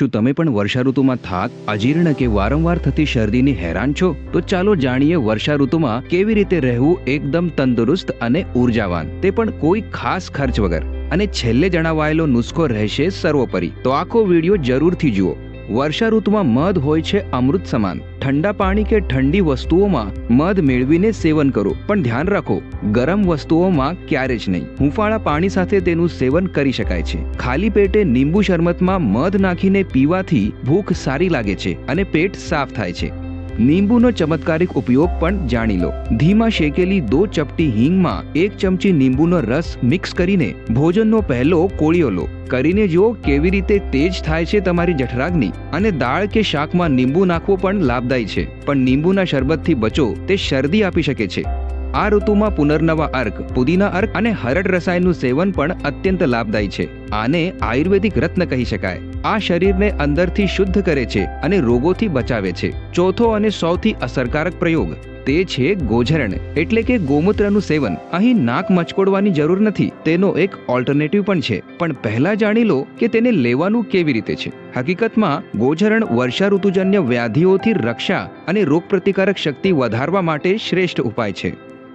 શું તમે પણ વર્ષા ઋતુમાં થાક, અજીર્ણ કે વારંવાર થતી શરદીની હેરાન છો? તો ચાલો જાણીએ વર્ષા ઋતુમાં કેવી રીતે રહેવું એકદમ તંદુરસ્ત અને ઉર્જાવાન, તે પણ કોઈ ખાસ ખર્ચ વગર. અને છેલ્લે જણાવાયેલો નુસ્ખો રહેશે સર્વોપરી, તો આખો વિડીયો જરૂરથી જુઓ. વર્ષા ઋતુમાં મધ હોય છે અમૃત સમાન. ઠંડા પાણી કે ઠંડી વસ્તુઓમાં મધ મેળવીને સેવન કરો, પણ ધ્યાન રાખો, ગરમ વસ્તુઓમાં ક્યારે જ નહીં. હુંફાળા પાણી સાથે તેનું સેવન કરી શકાય છે. ખાલી પેટે લીંબુ શરબતમાં મધ નાખીને પીવાથી ભૂખ સારી લાગે છે અને પેટ સાફ થાય છે. લીંબુનો ચમત્કારિક ઉપયોગ પણ જાણી લો. ધીમા શેકેલી 2 ચપટી હિંગમાં 1 ચમચી લીંબુનો રસ મિક્સ કરીને ભોજનનો પહેલો કોળિયો લો. કરીને જુઓ કેવી રીતે તેજ થાય છે તમારી જઠરાગ્નિ. અને દાળ કે શાકમાં લીંબુ નાખવો પણ લાભદાયી છે, પણ લીંબુના શરબતથી બચો, તે શરદી આપી શકે છે. આ ઋતુમાં પુનર્નવા અર્ક, પુદીના અર્ક અને હરડ રસાયણનું સેવન પણ અત્યંત લાભદાયી છે. આને આયુર્વેદિક રત્ન કહી શકાય. આ શરીરને અંદરથી શુદ્ધ કરે છે અને રોગોથી બચાવે છે. ચોથો અને સૌથી અસરકારક પ્રયોગ તે છે ગોઝરણ, એટલે કે ગોમૂત્રનું સેવન. અહીં નાક મચકોડવાની જરૂર નથી, તેનો એક ઓલ્ટરનેટિવ પણ છે. પણ પહેલા જાણી લો કે તેને લેવાનું કેવી રીતે છે. હકીકતમાં ગોઝરણ વર્ષા ઋતુજન્ય વ્યાધિઓથી રક્ષા અને રોગપ્રતિકારક શક્તિ વધારવા માટે શ્રેષ્ઠ ઉપાય છે.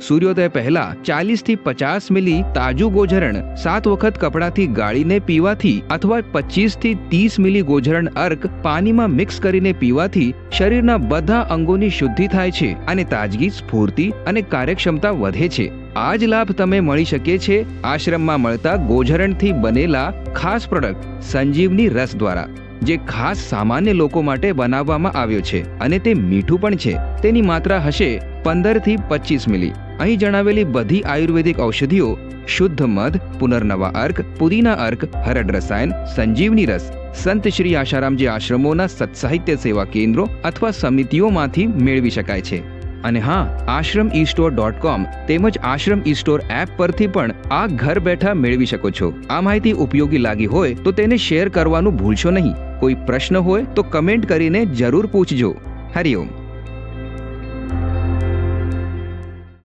સૂર્યોદય પહેલા 40 થી 50 મિલી તાજું ગોઝરણ 7 વખત કપડાથી ગાળીને પીવાથી અથવા 25 થી 30 મિલી ગોઝરણ અર્ક પાણીમાં મિક્સ કરીને પીવાથી શરીરના બધા અંગોની શુદ્ધિ થાય છે અને તાજગી, સ્ફૂર્તિ અને કાર્યક્ષમતા વધે છે. આ જ લાભ તમે મળી શકે છે આશ્રમમાં મળતા ગોઝરણથી બનેલા ખાસ પ્રોડક્ટ સંજીવની રસ દ્વારા, જે ખાસ સામાન્ય લોકો માટે બનાવવામાં આવ્યો છે અને તે મીઠું પણ છે. તેની માત્રા હશે 15 થી 25 મિલી. અહીં જણાવેલી બધી આયુર્વેદિક ઔષધિઓ શુદ્ધ મધ, પુનર્નવા અર્ક, પુદીના અર્ક, હરડ રસાયણ, સંજીવની રસ સંત શ્રી આશારામજી આશ્રમોના સત્સાહિત્ય સેવા કેન્દ્રો અથવા સમિતિઓમાંથી મેળવી શકાય છે. અને હા, ashramestore.com તેમજ આશ્રમ ઈ-સ્ટોર એપ પરથી પણ આ ઘર બેઠા મેળવી શકો છો. આ માહિતી ઉપયોગી લાગી હોય તો તેને શેર કરવાનું ભૂલશો નહીં. કોઈ પ્રશ્ન હોય તો કમેન્ટ કરીને જરૂર પૂછજો. હરિઓમ.